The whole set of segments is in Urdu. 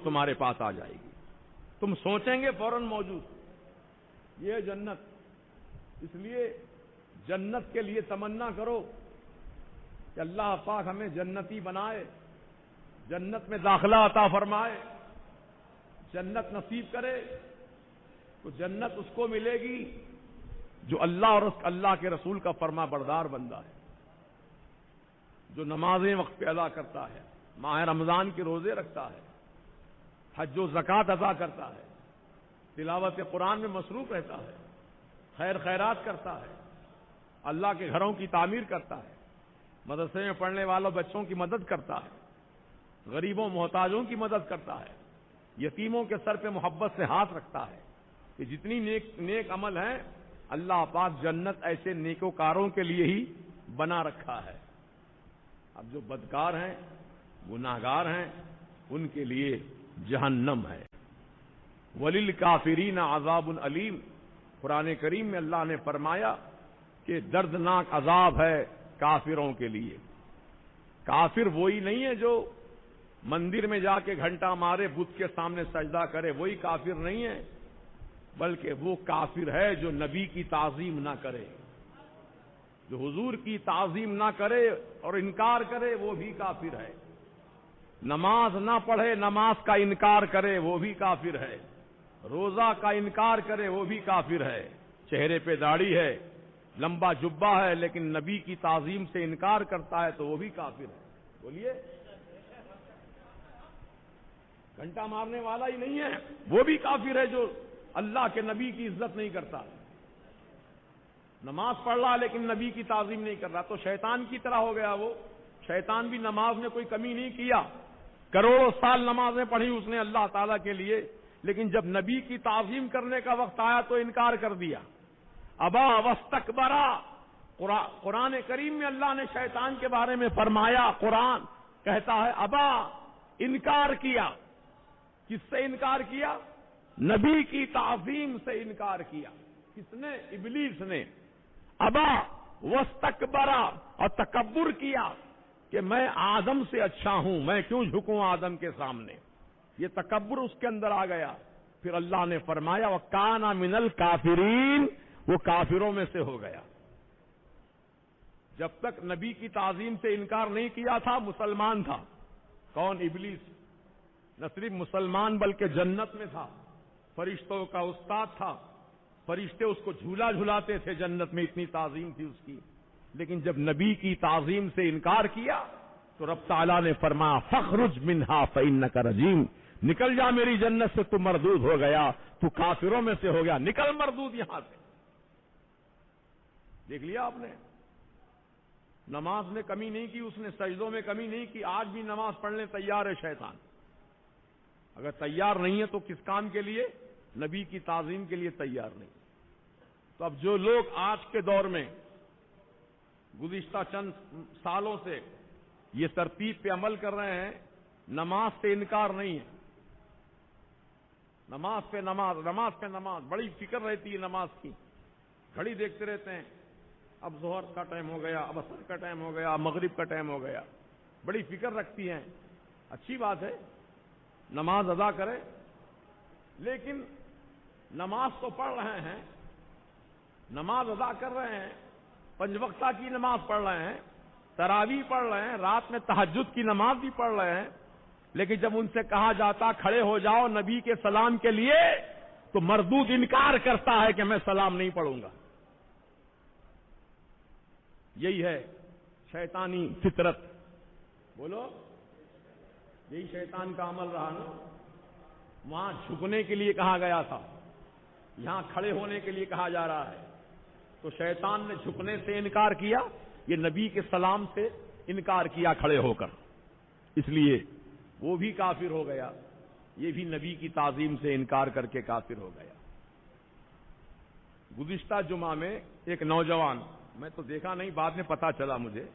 تمہارے پاس آ جائے گی، تم سوچیں گے فوراً موجود۔ یہ ہے جنت۔ اس لیے جنت کے لیے تمنا کرو کہ اللہ پاک ہمیں جنتی بنائے، جنت میں داخلہ عطا فرمائے، جنت نصیب کرے۔ تو جنت اس کو ملے گی جو اللہ اور اللہ کے رسول کا فرما بردار بندہ ہے، جو نمازیں وقت پہ ادا کرتا ہے، ماہ رمضان کے روزے رکھتا ہے، حج و زکوٰۃ ادا کرتا ہے، تلاوت قرآن میں مصروف رہتا ہے، خیر خیرات کرتا ہے، اللہ کے گھروں کی تعمیر کرتا ہے، مدرسے میں پڑھنے والوں بچوں کی مدد کرتا ہے، غریبوں محتاجوں کی مدد کرتا ہے، یتیموں کے سر پہ محبت سے ہاتھ رکھتا ہے۔ کہ جتنی نیک عمل ہیں اللہ پاک جنت ایسے نیکوکاروں کے لیے ہی بنا رکھا ہے۔ اب جو بدکار ہیں، گناہگار ہیں، ان کے لیے جہنم ہے۔ وَلِلْكَافِرِينَ عَذَابٌ علیم، قرآن کریم میں اللہ نے فرمایا کہ دردناک عذاب ہے کافروں کے لیے۔ کافر وہی نہیں ہے جو مندر میں جا کے گھنٹہ مارے، بت کے سامنے سجدہ کرے، وہی کافر نہیں ہے، بلکہ وہ کافر ہے جو نبی کی تعظیم نہ کرے، جو حضور کی تعظیم نہ کرے اور انکار کرے، وہ بھی کافر ہے۔ نماز نہ پڑھے، نماز کا انکار کرے، وہ بھی کافر ہے۔ روزہ کا انکار کرے، وہ بھی کافر ہے۔ چہرے پہ داڑھی ہے، لمبا جبہ ہے، لیکن نبی کی تعظیم سے انکار کرتا ہے تو وہ بھی کافر ہے۔ بولیے، گھنٹہ مارنے والا ہی نہیں ہے، وہ بھی کافر ہے جو اللہ کے نبی کی عزت نہیں کرتا۔ نماز پڑھ رہا لیکن نبی کی تعظیم نہیں کر رہا، تو شیطان کی طرح ہو گیا وہ۔ شیطان بھی نماز میں کوئی کمی نہیں کیا، کروڑوں سال نمازیں پڑھی اس نے اللہ تعالیٰ کے لیے، لیکن جب نبی کی تعظیم کرنے کا وقت آیا تو انکار کر دیا۔ ابا واستکبرا، قرآن کریم میں اللہ نے شیطان کے بارے میں فرمایا، قرآن کہتا ہے ابا، انکار کیا۔ کس سے انکار کیا؟ نبی کی تعظیم سے انکار کیا۔ کس نے؟ ابلیس نے۔ ابا واستکبرا، اور تکبر کیا کہ میں آدم سے اچھا ہوں، میں کیوں جھکوں آدم کے سامنے، یہ تکبر اس کے اندر آ گیا۔ پھر اللہ نے فرمایا وَكَانَ مِنَ الْكَافِرِينَ، وہ کافروں میں سے ہو گیا۔ جب تک نبی کی تعظیم سے انکار نہیں کیا تھا مسلمان تھا۔ کون؟ ابلیس۔ نہ صرف مسلمان بلکہ جنت میں تھا، فرشتوں کا استاد تھا، فرشتے اس کو جھولا جھلاتے تھے جنت میں، اتنی تعظیم تھی اس کی۔ لیکن جب نبی کی تعظیم سے انکار کیا تو رب تعالیٰ نے فرمایا فَاخْرُجْ مِنْهَا فَإِنَّكَ رَجِيمٌ، نکل جا میری جنت سے، تو مردود ہو گیا، تو کافروں میں سے ہو گیا، نکل مردود یہاں سے۔ دیکھ لیا آپ نے، نماز میں کمی نہیں کی اس نے، سجدوں میں کمی نہیں کی۔ آج بھی نماز پڑھنے تیار ہے شیطان، اگر تیار نہیں ہے تو کس کام کے لیے؟ نبی کی تعظیم کے لیے تیار نہیں۔ تو اب جو لوگ آج کے دور میں گزشتہ چند سالوں سے یہ ترتیب پہ عمل کر رہے ہیں، نماز سے انکار نہیں ہے، نماز پہ نماز، نماز پہ نماز، بڑی فکر رہتی ہے نماز کی، گھڑی دیکھتے رہتے ہیں، اب ظہر کا ٹائم ہو گیا، اب عصر کا ٹائم ہو گیا، مغرب کا ٹائم ہو گیا، بڑی فکر رکھتی ہیں۔ اچھی بات ہے، نماز ادا کرے، لیکن نماز تو پڑھ رہے ہیں، نماز ادا کر رہے ہیں، پنج وقتہ کی نماز پڑھ رہے ہیں، تراویح پڑھ رہے ہیں، رات میں تہجد کی نماز بھی پڑھ رہے ہیں، لیکن جب ان سے کہا جاتا کھڑے ہو جاؤ نبی کے سلام کے لیے تو مردود انکار کرتا ہے کہ میں سلام نہیں پڑھوں گا۔ یہی ہے شیطانی فطرت، بولو، یہی شیطان کا عمل رہا نا۔ وہاں جھکنے کے لیے کہا گیا تھا، یہاں کھڑے ہونے کے لیے کہا جا رہا ہے، تو شیطان نے جھکنے سے انکار کیا، یہ نبی کے سلام سے انکار کیا کھڑے ہو کر، اس لیے وہ بھی کافر ہو گیا، یہ بھی نبی کی تعظیم سے انکار کر کے کافر ہو گیا۔ گزشتہ جمعہ میں ایک نوجوان، میں تو دیکھا نہیں، بعد میں پتا چلا مجھے،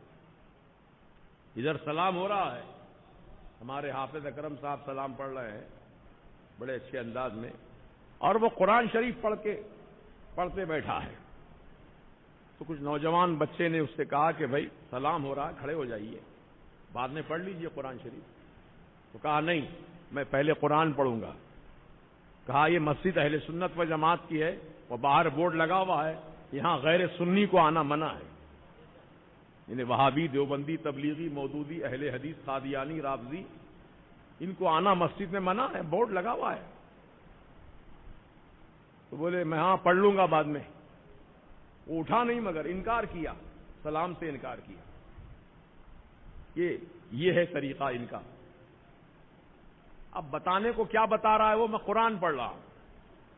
ادھر سلام ہو رہا ہے، ہمارے حافظ اکرم صاحب سلام پڑھ رہے ہیں بڑے اچھے انداز میں، اور وہ قرآن شریف پڑھتے بیٹھا ہے، تو کچھ نوجوان بچے نے اس سے کہا کہ بھائی سلام ہو رہا ہے، کھڑے ہو جائیے، بعد میں پڑھ لیجئے قرآن شریف۔ تو کہا نہیں، میں پہلے قرآن پڑھوں گا. کہا یہ مسجد اہل سنت و جماعت کی ہے، وہ باہر بورڈ لگا ہوا ہے، یہاں غیر سنی کو آنا منع ہے. یعنی وہابی، دیوبندی، تبلیغی، مودودی، اہل حدیث، قادیانی، رافضی، ان کو آنا مسجد میں منع ہے، بورڈ لگا ہوا ہے. تو بولے میں ہاں پڑھ لوں گا بعد میں. وہ اٹھا نہیں مگر انکار کیا، سلام سے انکار کیا. یہ ہے طریقہ ان کا. اب بتانے کو کیا بتا رہا ہے وہ، میں قرآن پڑھ رہا ہوں.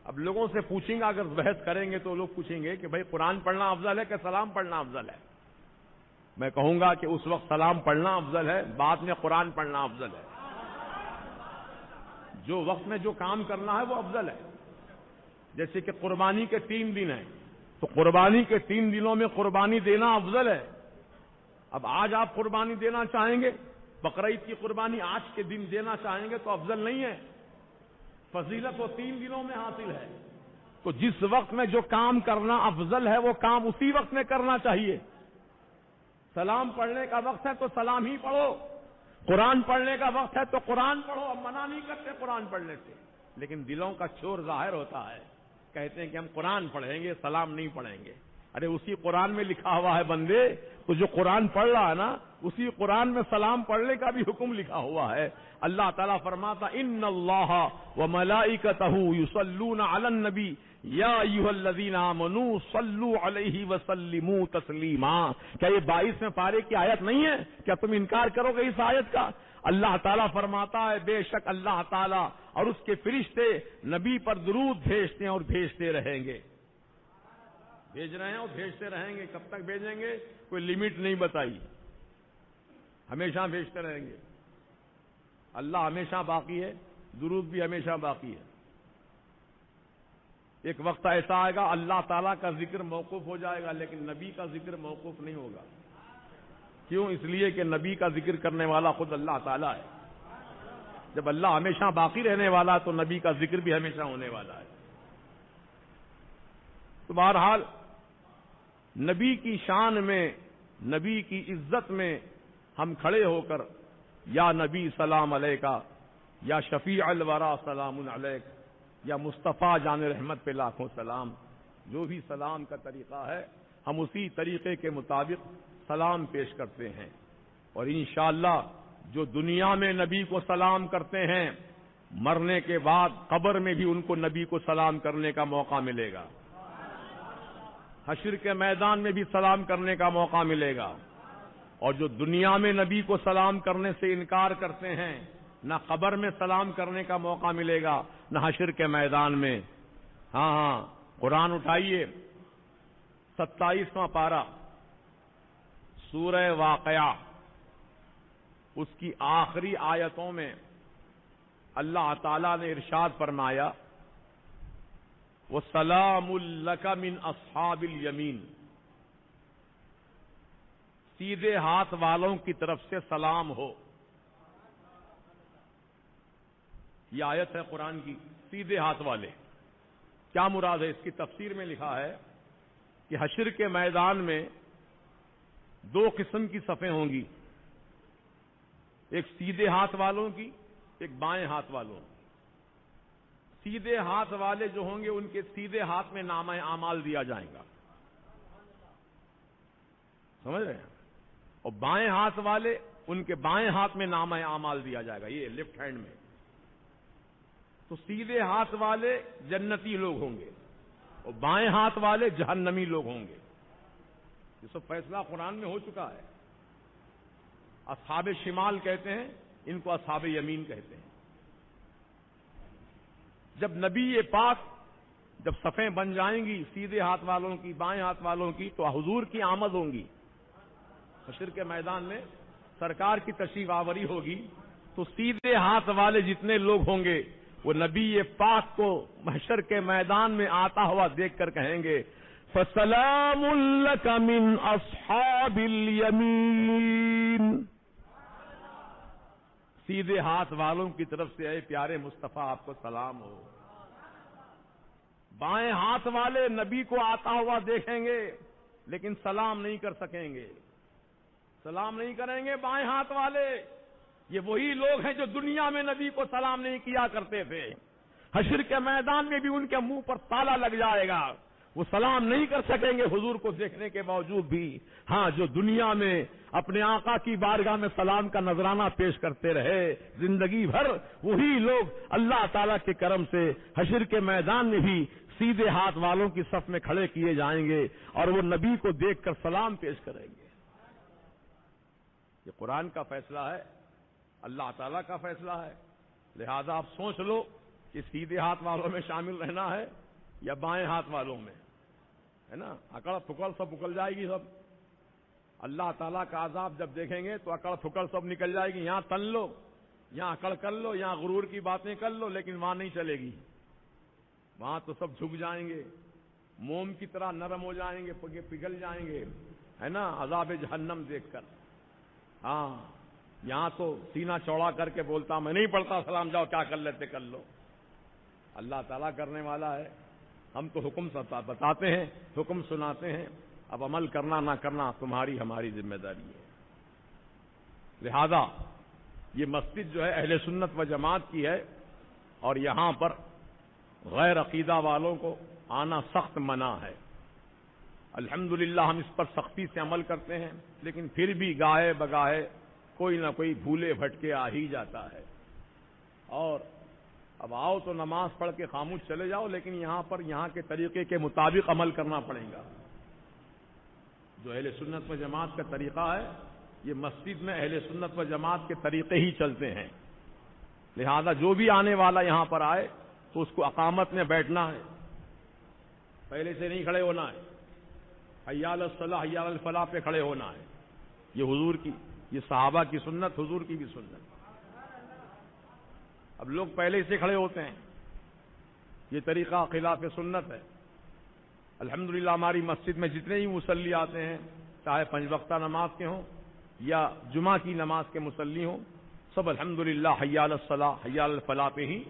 اب لوگوں سے پوچھیں گا، اگر بحث کریں گے تو لوگ پوچھیں گے کہ بھائی قرآن پڑھنا افضل ہے کہ سلام پڑھنا افضل ہے. میں کہوں گا کہ اس وقت سلام پڑھنا افضل ہے، بعد میں قرآن پڑھنا افضل ہے. جو وقت میں جو کام کرنا ہے وہ افضل ہے. جیسے کہ قربانی کے 3 دن ہیں، تو قربانی کے 3 دنوں میں قربانی دینا افضل ہے. اب آج آپ قربانی دینا چاہیں گے، بقرعید کی قربانی آج کے دن دینا چاہیں گے تو افضل نہیں ہے. فضیلت وہ 3 دنوں میں حاصل ہے. تو جس وقت میں جو کام کرنا افضل ہے وہ کام اسی وقت میں کرنا چاہیے. سلام پڑھنے کا وقت ہے تو سلام ہی پڑھو، قرآن پڑھنے کا وقت ہے تو قرآن پڑھو. اب منع نہیں کرتے قرآن پڑھنے سے، لیکن دلوں کا شور ظاہر ہوتا ہے. کہتے ہیں کہ ہم قرآن پڑھیں گے، سلام نہیں پڑھیں گے. ارے اسی قرآن میں لکھا ہوا ہے بندے، تو جو قرآن پڑھ رہا ہے نا، اسی قرآن میں سلام پڑھنے کا بھی حکم لکھا ہوا ہے. اللہ تعالیٰ فرماتا ان اللہ وملائکتہ یصلون علی النبی یا ایھا الذین آمنوا صلوا علیہ وسلموا تسلیما. کیا یہ 22ویں پارے کی آیت نہیں ہے؟ کیا تم انکار کرو گے اس آیت کا؟ اللہ تعالیٰ فرماتا ہے بے شک اللہ تعالیٰ اور اس کے فرشتے نبی پر درود بھیجتے ہیں اور بھیجتے رہیں گے. بھیج رہے ہیں اور بھیجتے رہیں گے. کب تک بھیجیں گے؟ کوئی لمٹ نہیں بتائی، ہمیشہ بھیجتے رہیں گے. اللہ ہمیشہ باقی ہے، درود بھی ہمیشہ باقی ہے. ایک وقت ایسا آئے گا اللہ تعالیٰ کا ذکر موقوف ہو جائے گا، لیکن نبی کا ذکر موقوف نہیں ہوگا. کیوں؟ اس لیے کہ نبی کا ذکر کرنے والا خود اللہ تعالیٰ ہے. جب اللہ ہمیشہ باقی رہنے والا تو نبی کا ذکر بھی ہمیشہ ہونے والا ہے. تو بہرحال نبی کی شان میں، نبی کی عزت میں ہم کھڑے ہو کر یا نبی سلام علیکہ، یا شفیع الورا سلام علیک، یا مصطفیٰ جان رحمت پہ لاکھوں سلام، جو بھی سلام کا طریقہ ہے ہم اسی طریقے کے مطابق سلام پیش کرتے ہیں. اور انشاءاللہ جو دنیا میں نبی کو سلام کرتے ہیں، مرنے کے بعد قبر میں بھی ان کو نبی کو سلام کرنے کا موقع ملے گا. حشر کے میدان میں بھی سلام کرنے کا موقع ملے گا. اور جو دنیا میں نبی کو سلام کرنے سے انکار کرتے ہیں، نہ قبر میں سلام کرنے کا موقع ملے گا، نہ حشر کے میدان میں. ہاں قرآن اٹھائیے، 27واں پارہ، سورہ واقعہ، اس کی آخری آیتوں میں اللہ تعالیٰ نے ارشاد فرمایا وَسَلَامٌ لَكَ مِنْ أَصْحَابِ الْيَمِينِ. سیدھے ہاتھ والوں کی طرف سے سلام ہو. یہ آیت ہے قرآن کی. سیدھے ہاتھ والے کیا مراد ہے؟ اس کی تفسیر میں لکھا ہے کہ حشر کے میدان میں 2 قسم کی صفیں ہوں گی، ایک سیدھے ہاتھ والوں کی، ایک بائیں ہاتھ والوں کی. سیدھے ہاتھ والے جو ہوں گے ان کے سیدھے ہاتھ میں نامہ اعمال دیا جائے گا، سمجھ رہے ہیں؟ اور بائیں ہاتھ والے، ان کے بائیں ہاتھ میں نامہ اعمال دیا جائے گا، یہ لیفٹ ہینڈ میں. تو سیدھے ہاتھ والے جنتی لوگ ہوں گے اور بائیں ہاتھ والے جہنمی لوگ ہوں گے. یہ سب فیصلہ قرآن میں ہو چکا ہے. اصحاب شمال کہتے ہیں، ان کو اصحاب یمین کہتے ہیں. جب نبی پاک جب صفیں بن جائیں گی سیدھے ہاتھ والوں کی، بائیں ہاتھ والوں کی، تو حضور کی آمد ہوں گی. حشر کے میدان میں سرکار کی تشریف آوری ہوگی، تو سیدھے ہاتھ والے جتنے لوگ ہوں گے وہ نبی پاک کو محشر کے میدان میں آتا ہوا دیکھ کر کہیں گے فَسَلَامٌ لَكَ مِنْ أَصْحَابِ الْيَمِينِ. سیدھے ہاتھ والوں کی طرف سے اے پیارے مصطفیٰ آپ کو سلام ہو. بائیں ہاتھ والے نبی کو آتا ہوا دیکھیں گے لیکن سلام نہیں کر سکیں گے، سلام نہیں کریں گے بائیں ہاتھ والے. یہ وہی لوگ ہیں جو دنیا میں نبی کو سلام نہیں کیا کرتے تھے، حشر کے میدان میں بھی ان کے منہ پر تالا لگ جائے گا، وہ سلام نہیں کر سکیں گے حضور کو دیکھنے کے باوجود بھی۔ ہاں، جو دنیا میں اپنے آقا کی بارگاہ میں سلام کا نذرانہ پیش کرتے رہے زندگی بھر، وہی لوگ اللہ تعالیٰ کے کرم سے حشر کے میدان میں بھی سیدھے ہاتھ والوں کی صف میں کھڑے کیے جائیں گے اور وہ نبی کو دیکھ کر سلام پیش کریں گے۔ یہ قرآن کا فیصلہ ہے، اللہ تعالیٰ کا فیصلہ ہے، لہذا آپ سوچ لو کہ سیدھے ہاتھ والوں میں شامل رہنا ہے یا بائیں ہاتھ والوں میں، ہے نا؟ اکڑ پھکڑ سب اکل جائے گی سب۔ اللہ تعالیٰ کا عذاب جب دیکھیں گے تو اکڑ پھکڑ سب نکل جائے گی، یہاں تن لو، یہاں اکڑ کر لو، یہاں غرور کی باتیں کر لو، لیکن وہاں نہیں چلے گی، وہاں تو سب جھک جائیں گے، موم کی طرح نرم ہو جائیں گے، پگھل جائیں گے، ہے نا؟ عذاب جہنم دیکھ کر۔ ہاں، یہاں تو سینہ چوڑا کر کے بولتا میں نہیں پڑھتا سلام، جاؤ کیا کر لیتے کر لو۔ اللہ تعالیٰ کرنے والا ہے، ہم تو حکم بتاتے ہیں، حکم سناتے ہیں، اب عمل کرنا نہ کرنا تمہاری ہماری ذمہ داری ہے۔ لہذا یہ مسجد جو ہے اہل سنت و جماعت کی ہے اور یہاں پر غیر عقیدہ والوں کو آنا سخت منع ہے۔ الحمدللہ ہم اس پر سختی سے عمل کرتے ہیں، لیکن پھر بھی گاہے بگاہے کوئی نہ کوئی بھولے بھٹکے آ ہی جاتا ہے۔ اور اب آؤ تو نماز پڑھ کے خاموش چلے جاؤ، لیکن یہاں پر یہاں کے طریقے کے مطابق عمل کرنا پڑے گا۔ جو اہل سنت و جماعت کا طریقہ ہے، یہ مسجد میں اہل سنت و جماعت کے طریقے ہی چلتے ہیں، لہذا جو بھی آنے والا یہاں پر آئے تو اس کو اقامت میں بیٹھنا ہے، پہلے سے نہیں کھڑے ہونا ہے، حی علی الصلاح حی علی الفلاح پہ کھڑے ہونا ہے۔ یہ حضور کی، یہ صحابہ کی سنت، حضور کی بھی سنت۔ اب لوگ پہلے سے کھڑے ہوتے ہیں، یہ طریقہ خلاف سنت ہے۔ الحمدللہ ہماری مسجد میں جتنے ہی مصلی آتے ہیں، چاہے 5 وقتہ نماز کے ہوں یا جمعہ کی نماز کے مصلی ہوں، سب الحمدللہ حی علی الصلاح حی علی الفلاح پہ ہی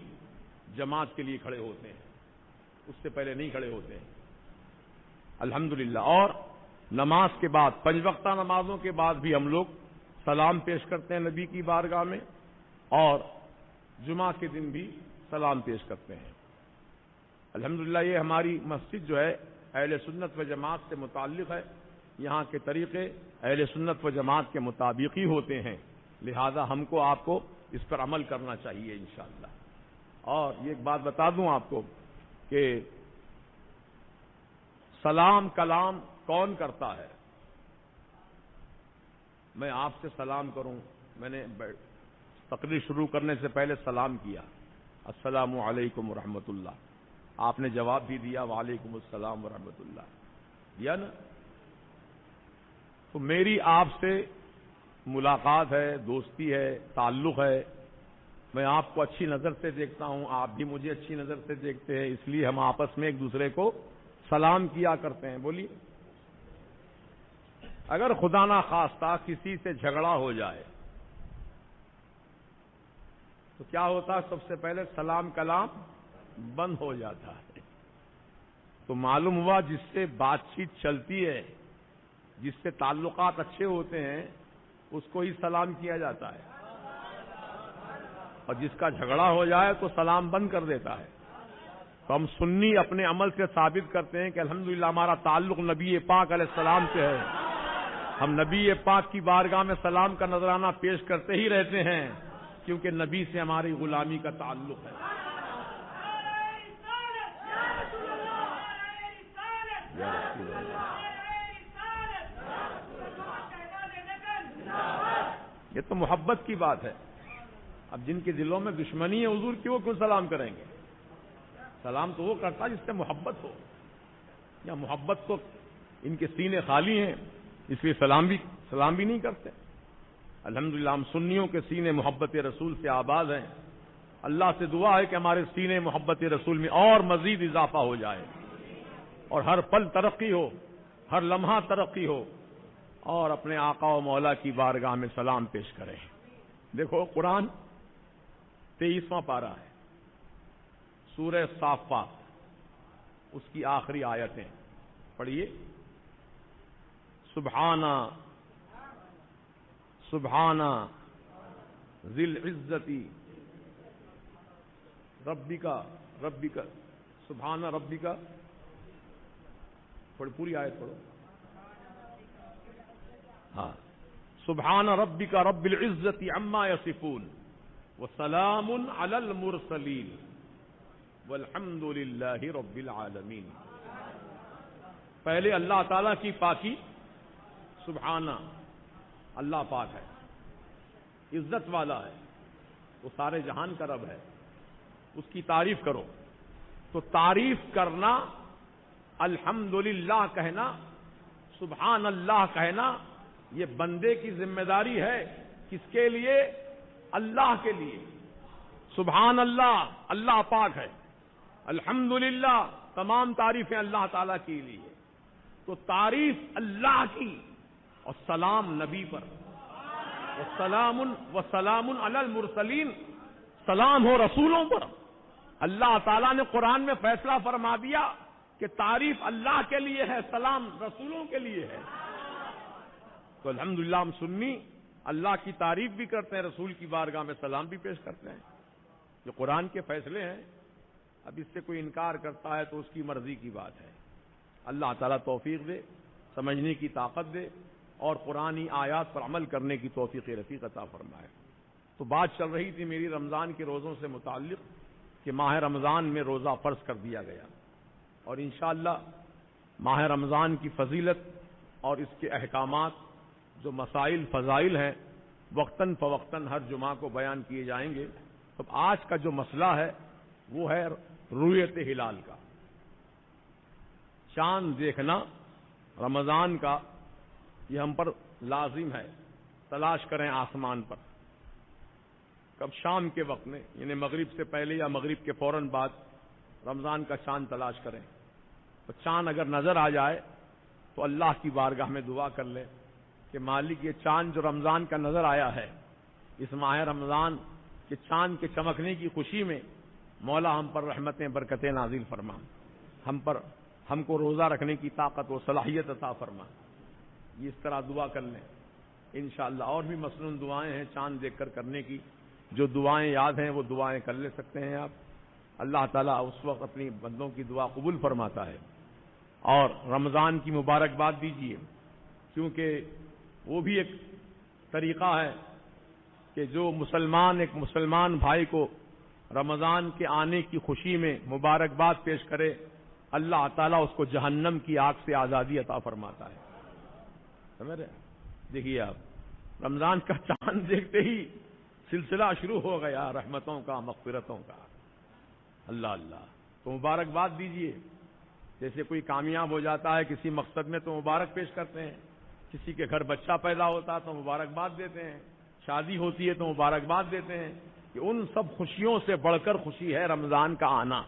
جماعت کے لیے کھڑے ہوتے ہیں، اس سے پہلے نہیں کھڑے ہوتے ہیں الحمدللہ۔ اور نماز کے بعد 5 وقتہ نمازوں کے بعد بھی ہم لوگ سلام پیش کرتے ہیں نبی کی بارگاہ میں، اور جمعہ کے دن بھی سلام پیش کرتے ہیں الحمدللہ۔ یہ ہماری مسجد جو ہے اہل سنت و جماعت سے متعلق ہے، یہاں کے طریقے اہل سنت و جماعت کے مطابق ہی ہوتے ہیں، لہذا ہم کو آپ کو اس پر عمل کرنا چاہیے انشاءاللہ۔ اور یہ ایک بات بتا دوں آپ کو کہ سلام کلام کون کرتا ہے؟ میں آپ سے سلام کروں، میں نے تقریر شروع کرنے سے پہلے سلام کیا، السلام علیکم ورحمۃ اللہ، آپ نے جواب بھی دیا وعلیکم السلام ورحمۃ اللہ، دیا نا؟ تو میری آپ سے ملاقات ہے، دوستی ہے، تعلق ہے، میں آپ کو اچھی نظر سے دیکھتا ہوں، آپ بھی مجھے اچھی نظر سے دیکھتے ہیں، اس لیے ہم آپس میں ایک دوسرے کو سلام کیا کرتے ہیں۔ بولیے، اگر خدا نہ خواستہ کسی سے جھگڑا ہو جائے تو کیا ہوتا ہے؟ سب سے پہلے سلام کلام بند ہو جاتا ہے۔ تو معلوم ہوا جس سے بات چیت چلتی ہے، جس سے تعلقات اچھے ہوتے ہیں، اس کو ہی سلام کیا جاتا ہے، اور جس کا جھگڑا ہو جائے تو سلام بند کر دیتا ہے۔ تو ہم سنی اپنے عمل سے ثابت کرتے ہیں کہ الحمدللہ ہمارا تعلق نبی پاک علیہ السلام سے ہے، ہم نبی پاک کی بارگاہ میں سلام کا نذرانہ پیش کرتے ہی رہتے ہیں، کیونکہ نبی سے ہماری غلامی کا تعلق ہے۔ یہ تو محبت کی بات ہے۔ اب جن کے دلوں میں دشمنی ہے حضور کی، وہ کیوں سلام کریں گے؟ سلام تو وہ کرتا جس سے محبت ہو، یا محبت تو ان کے سینے خالی ہیں، اس لیے سلام بھی نہیں کرتے۔ الحمدللہ ہم سنیوں کے سینے محبت رسول سے آباد ہیں، اللہ سے دعا ہے کہ ہمارے سینے محبت رسول میں اور مزید اضافہ ہو جائے، اور ہر پل ترقی ہو، ہر لمحہ ترقی ہو، اور اپنے آقا و مولا کی بارگاہ میں سلام پیش کریں۔ دیکھو قرآن 23واں پارہ ہے، سورہ صافات، اس کی آخری آیتیں پڑھیے۔ سبحانہ ذی العزتی ربک سبحان ربک، پوری آیت پڑھو. ہاں، سبحان ربک رب العزت عما یصفون وسلام علی المرسلین والحمد للہ رب العالمین. پہلے اللہ تعالیٰ کی پاکی، سبحانہ، اللہ پاک ہے، عزت والا ہے، وہ سارے جہان کا رب ہے، اس کی تعریف کرو. تو تعریف کرنا، الحمدللہ کہنا، سبحان اللہ کہنا، یہ بندے کی ذمہ داری ہے. کس کے لیے؟ اللہ کے لیے. سبحان اللہ، اللہ پاک ہے. الحمدللہ، تمام تعریفیں اللہ تعالیٰ کے لیے. تو تعریف اللہ کی اور سلام نبی پر. وسلام علی المرسلین، سلام ہو رسولوں پر. اللہ تعالیٰ نے قرآن میں فیصلہ فرما دیا کہ تعریف اللہ کے لیے ہے، سلام رسولوں کے لیے ہے. تو الحمدللہ ہم سنی اللہ کی تعریف بھی کرتے ہیں، رسول کی بارگاہ میں سلام بھی پیش کرتے ہیں. جو قرآن کے فیصلے ہیں، اب اس سے کوئی انکار کرتا ہے تو اس کی مرضی کی بات ہے. اللہ تعالیٰ توفیق دے، سمجھنے کی طاقت دے، اور قرآنی آیات پر عمل کرنے کی توفیق رفیق عطا فرمائے. تو بات چل رہی تھی میری رمضان کے روزوں سے متعلق کہ ماہ رمضان میں روزہ فرض کر دیا گیا، اور انشاءاللہ ماہ رمضان کی فضیلت اور اس کے احکامات، جو مسائل فضائل ہیں، وقتاً فوقتاً ہر جمعہ کو بیان کیے جائیں گے. تو آج کا جو مسئلہ ہے وہ ہے رؤیت ہلال کا، چاند دیکھنا رمضان کا. یہ ہم پر لازم ہے، تلاش کریں آسمان پر. کب؟ شام کے وقت میں، یعنی مغرب سے پہلے یا مغرب کے فوراً بعد رمضان کا چاند تلاش کریں. تو چاند اگر نظر آ جائے تو اللہ کی بارگاہ میں دعا کر لیں کہ مالک، یہ چاند جو رمضان کا نظر آیا ہے، اس ماہ رمضان کے چاند کے چمکنے کی خوشی میں مولا ہم پر رحمتیں برکتیں نازل فرما، ہم کو روزہ رکھنے کی طاقت و صلاحیت عطا فرما. یہ اس طرح دعا کر لیں انشاءاللہ. اور بھی مسنون دعائیں ہیں چاند دیکھ کر کرنے کی. جو دعائیں یاد ہیں وہ دعائیں کر لے سکتے ہیں آپ. اللہ تعالیٰ اس وقت اپنی بندوں کی دعا قبول فرماتا ہے. اور رمضان کی مبارکباد دیجیے، کیونکہ وہ بھی ایک طریقہ ہے کہ جو مسلمان ایک مسلمان بھائی کو رمضان کے آنے کی خوشی میں مبارکباد پیش کرے، اللہ تعالیٰ اس کو جہنم کی آگ سے آزادی عطا فرماتا ہے. سمجھ رہے؟ دیکھیے آپ، رمضان کا چاند دیکھتے ہی سلسلہ شروع ہو گیا رحمتوں کا، مغفرتوں کا. اللہ اللہ. تو مبارکباد دیجیے. جیسے کوئی کامیاب ہو جاتا ہے کسی مقصد میں تو مبارک پیش کرتے ہیں، کسی کے گھر بچہ پیدا ہوتا ہے تو مبارکباد دیتے ہیں، شادی ہوتی ہے تو مبارکباد دیتے ہیں. کہ ان سب خوشیوں سے بڑھ کر خوشی ہے رمضان کا آنا.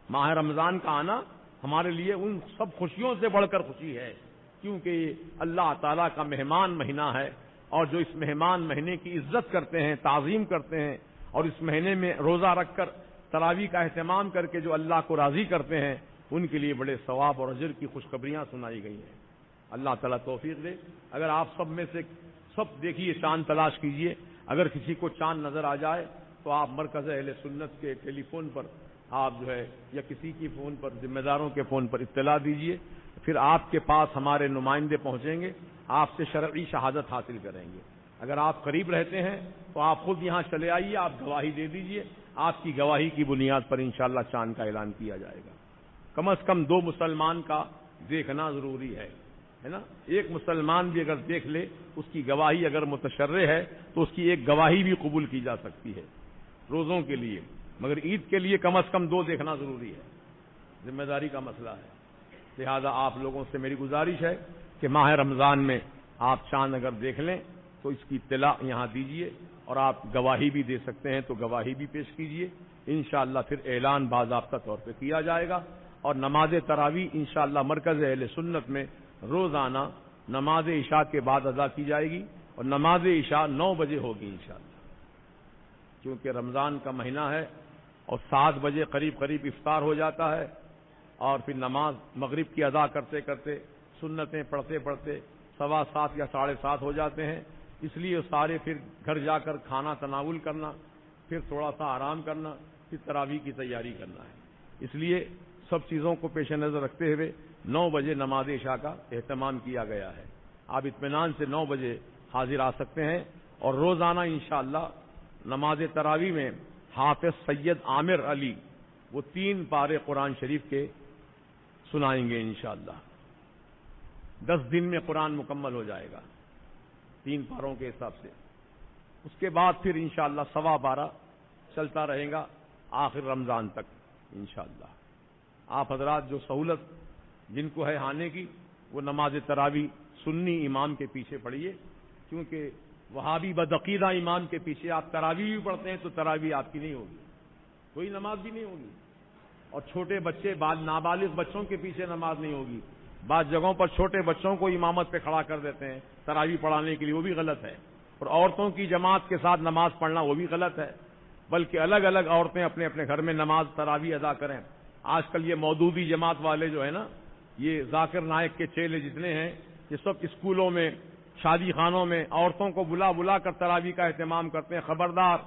ماہ رمضان کا آنا ہمارے لیے ان سب خوشیوں سے بڑھ کر خوشی ہے، کیونکہ یہ اللہ تعالیٰ کا مہمان مہینہ ہے. اور جو اس مہمان مہینے کی عزت کرتے ہیں، تعظیم کرتے ہیں، اور اس مہینے میں روزہ رکھ کر تراویح کا اہتمام کر کے جو اللہ کو راضی کرتے ہیں، ان کے لیے بڑے ثواب اور اجر کی خوشخبریاں سنائی گئی ہیں. اللہ تعالیٰ توفیق دے. اگر آپ سب میں سے سب دیکھیے، چاند تلاش کیجئے. اگر کسی کو چاند نظر آ جائے تو آپ مرکز اہل سنت کے ٹیلی فون پر آپ جو ہے، یا کسی کی فون پر، ذمہ داروں کے فون پر اطلاع دیجئے. پھر آپ کے پاس ہمارے نمائندے پہنچیں گے، آپ سے شرعی شہادت حاصل کریں گے. اگر آپ قریب رہتے ہیں تو آپ خود یہاں چلے آئیے، آپ گواہی دے دیجئے. آپ کی گواہی کی بنیاد پر انشاءاللہ چاند کا اعلان کیا جائے گا. کم از کم 2 مسلمان کا دیکھنا ضروری ہے نا. ایک مسلمان بھی اگر دیکھ لے، اس کی گواہی اگر متشرع ہے تو اس کی ایک گواہی بھی قبول کی جا سکتی ہے روزوں کے لیے. مگر عید کے لیے کم از کم 2 دیکھنا ضروری ہے. ذمہ داری کا مسئلہ ہے. لہذا آپ لوگوں سے میری گزارش ہے کہ ماہ رمضان میں آپ چاند اگر دیکھ لیں تو اس کی اطلاع یہاں دیجئے، اور آپ گواہی بھی دے سکتے ہیں تو گواہی بھی پیش کیجئے. انشاءاللہ پھر اعلان باضابطہ طور پہ کیا جائے گا. اور نماز تراویح انشاءاللہ مرکز اہل سنت میں روزانہ نماز عشاء کے بعد ادا کی جائے گی، اور نماز عشاء 9 بجے ہوگی انشاءاللہ، کیونکہ رمضان کا مہینہ ہے اور 7 بجے قریب افطار ہو جاتا ہے. اور پھر نماز مغرب کی ادا کرتے کرتے، سنتیں پڑھتے پڑھتے 7:15 یا 7:30 ہو جاتے ہیں. اس لیے سارے پھر گھر جا کر کھانا تناول کرنا، پھر تھوڑا سا آرام کرنا، پھر تراویح کی تیاری کرنا ہے۔ اس لیے سب چیزوں کو پیش نظر رکھتے ہوئے 9 بجے نماز عشاء کا اہتمام کیا گیا ہے۔ آپ اطمینان سے 9 بجے حاضر آ سکتے ہیں، اور روزانہ انشاءاللہ نماز تراویح میں حافظ سید عامر علی وہ 3 پارے قرآن شریف کے سنائیں گے انشاءاللہ۔ 10 دن میں قرآن مکمل ہو جائے گا 3 پاروں کے حساب سے۔ اس کے بعد پھر انشاءاللہ 12:15 چلتا رہے گا آخر رمضان تک انشاءاللہ۔ آپ حضرات جو سہولت جن کو ہے آنے کی، وہ نماز تراویح سنی امام کے پیچھے پڑھیے، کیونکہ وہابی بدعقیدہ امام کے پیچھے آپ تراویح بھی پڑھتے ہیں تو تراویح آپ کی نہیں ہوگی، کوئی نماز بھی نہیں ہوگی۔ اور چھوٹے بچے نابالغ بچوں کے پیچھے نماز نہیں ہوگی۔ بعض جگہوں پر چھوٹے بچوں کو امامت پہ کھڑا کر دیتے ہیں تراویح پڑھانے کے لیے، وہ بھی غلط ہے۔ اور عورتوں کی جماعت کے ساتھ نماز پڑھنا وہ بھی غلط ہے، بلکہ الگ الگ عورتیں اپنے اپنے گھر میں نماز تراویح ادا کریں۔ آج کل یہ مودودی جماعت والے جو ہے نا، یہ ذاکر نائک کے چیلے جتنے ہیں، یہ سب اسکولوں میں، شادی خانوں میں عورتوں کو بلا بلا کر تراویح کا اہتمام کرتے ہیں۔ خبردار،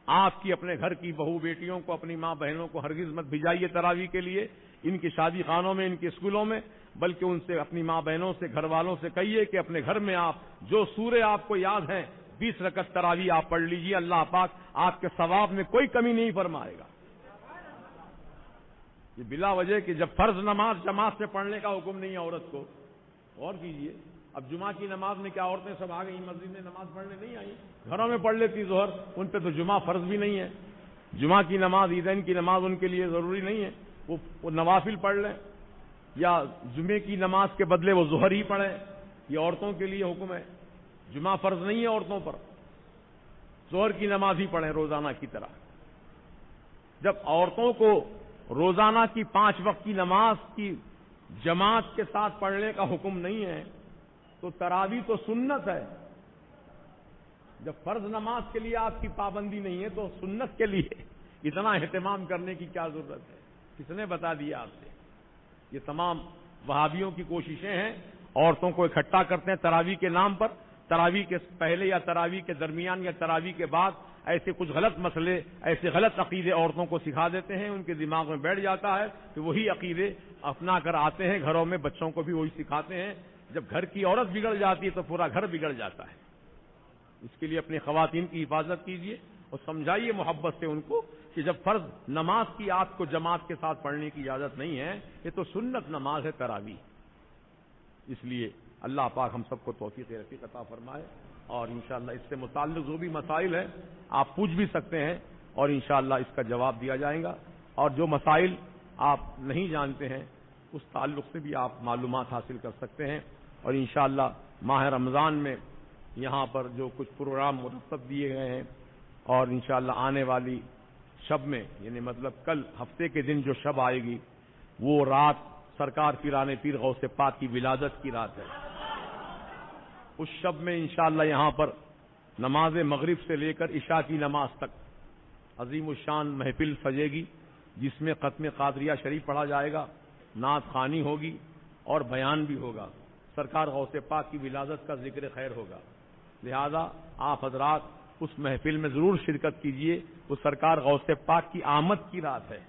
آپ کی اپنے گھر کی بہو بیٹیوں کو، اپنی ماں بہنوں کو ہرگز مت بھیجائیے تراویح کے لیے ان کی شادی خانوں میں، ان کے اسکولوں میں، بلکہ ان سے، اپنی ماں بہنوں سے، گھر والوں سے کہیے کہ اپنے گھر میں آپ جو سورے آپ کو یاد ہیں 20 رکعت تراویح آپ پڑھ لیجیے، اللہ پاک آپ کے ثواب میں کوئی کمی نہیں فرمائے گا۔ یہ بلا وجہ کہ جب فرض نماز جماعت سے پڑھنے کا حکم نہیں ہے عورت کو، غور کیجیے۔ اب جمعہ کی نماز میں کیا عورتیں سب آ گئی مسجد میں نماز پڑھنے نہیں آئی؟ گھروں میں پڑھ لیتی ظہر، ان پہ تو جمعہ فرض بھی نہیں ہے۔ جمعہ کی نماز، عیدین کی نماز ان کے لیے ضروری نہیں ہے، وہ نوافل پڑھ لیں، یا جمعے کی نماز کے بدلے وہ ظہر ہی پڑھیں۔ یہ عورتوں کے لیے حکم ہے، جمعہ فرض نہیں ہے عورتوں پر، ظہر کی نماز ہی پڑھیں روزانہ کی طرح۔ جب عورتوں کو روزانہ کی 5 وقت کی نماز کی جماعت کے ساتھ پڑھنے کا حکم نہیں ہے تو تراویح تو سنت ہے۔ جب فرض نماز کے لیے آپ کی پابندی نہیں ہے تو سنت کے لیے اتنا اہتمام کرنے کی کیا ضرورت ہے؟ کس نے بتا دیا آپ سے؟ یہ تمام وہابیوں کی کوششیں ہیں، عورتوں کو اکٹھا کرتے ہیں تراویح کے نام پر، تراویح کے پہلے یا تراویح کے درمیان یا تراویح کے بعد ایسے کچھ غلط مسئلے، ایسے غلط عقیدے عورتوں کو سکھا دیتے ہیں، ان کے دماغ میں بیٹھ جاتا ہے کہ وہی عقیدے اپنا کر آتے ہیں گھروں میں، بچوں کو بھی وہی سکھاتے ہیں۔ جب گھر کی عورت بگڑ جاتی ہے تو پورا گھر بگڑ جاتا ہے۔ اس کے لیے اپنی خواتین کی حفاظت کیجیے اور سمجھائیے محبت سے ان کو کہ جب فرض نماز کی آپ کو جماعت کے ساتھ پڑھنے کی اجازت نہیں ہے، یہ تو سنت نماز ہے تراویح۔ اس لیے اللہ پاک ہم سب کو توفیق رفیق عطا فرمائے، اور انشاءاللہ اس سے متعلق جو بھی مسائل ہیں آپ پوچھ بھی سکتے ہیں، اور انشاءاللہ اس کا جواب دیا جائے گا، اور جو مسائل آپ نہیں جانتے ہیں اس تعلق سے بھی آپ معلومات حاصل کر سکتے ہیں۔ اور انشاءاللہ ماہ رمضان میں یہاں پر جو کچھ پروگرام مرتب دیے گئے ہیں، اور انشاءاللہ آنے والی شب میں، یعنی مطلب کل ہفتے کے دن جو شب آئے گی، وہ رات سرکار پیران پیر غوث پاک کی ولادت کی رات ہے۔ اس شب میں انشاءاللہ یہاں پر نماز مغرب سے لے کر عشاء کی نماز تک عظیم الشان محفل سجے گی، جس میں ختم قادریہ شریف پڑھا جائے گا، نعت خوانی ہوگی اور بیان بھی ہوگا، سرکار غوث پاک کی ولادت کا ذکر خیر ہوگا۔ لہذا آپ حضرات اس محفل میں ضرور شرکت کیجیے، وہ سرکار غوث پاک کی آمد کی رات ہے،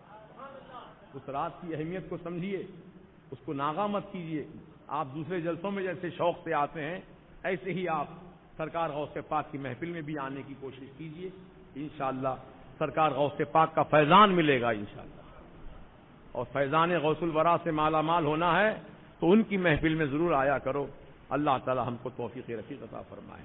اس رات کی اہمیت کو سمجھیے، اس کو ناغہ مت کیجیے۔ آپ دوسرے جلسوں میں جیسے شوق سے آتے ہیں، ایسے ہی آپ سرکار غوث پاک کی محفل میں بھی آنے کی کوشش کیجیے، انشاءاللہ سرکار غوث پاک کا فیضان ملے گا انشاءاللہ، اور فیضان غوث الورا سے مالا مال ہونا ہے تو ان کی محفل میں ضرور آیا کرو۔ اللہ تعالی ہم کو توفیق رفیق عطا فرمائے۔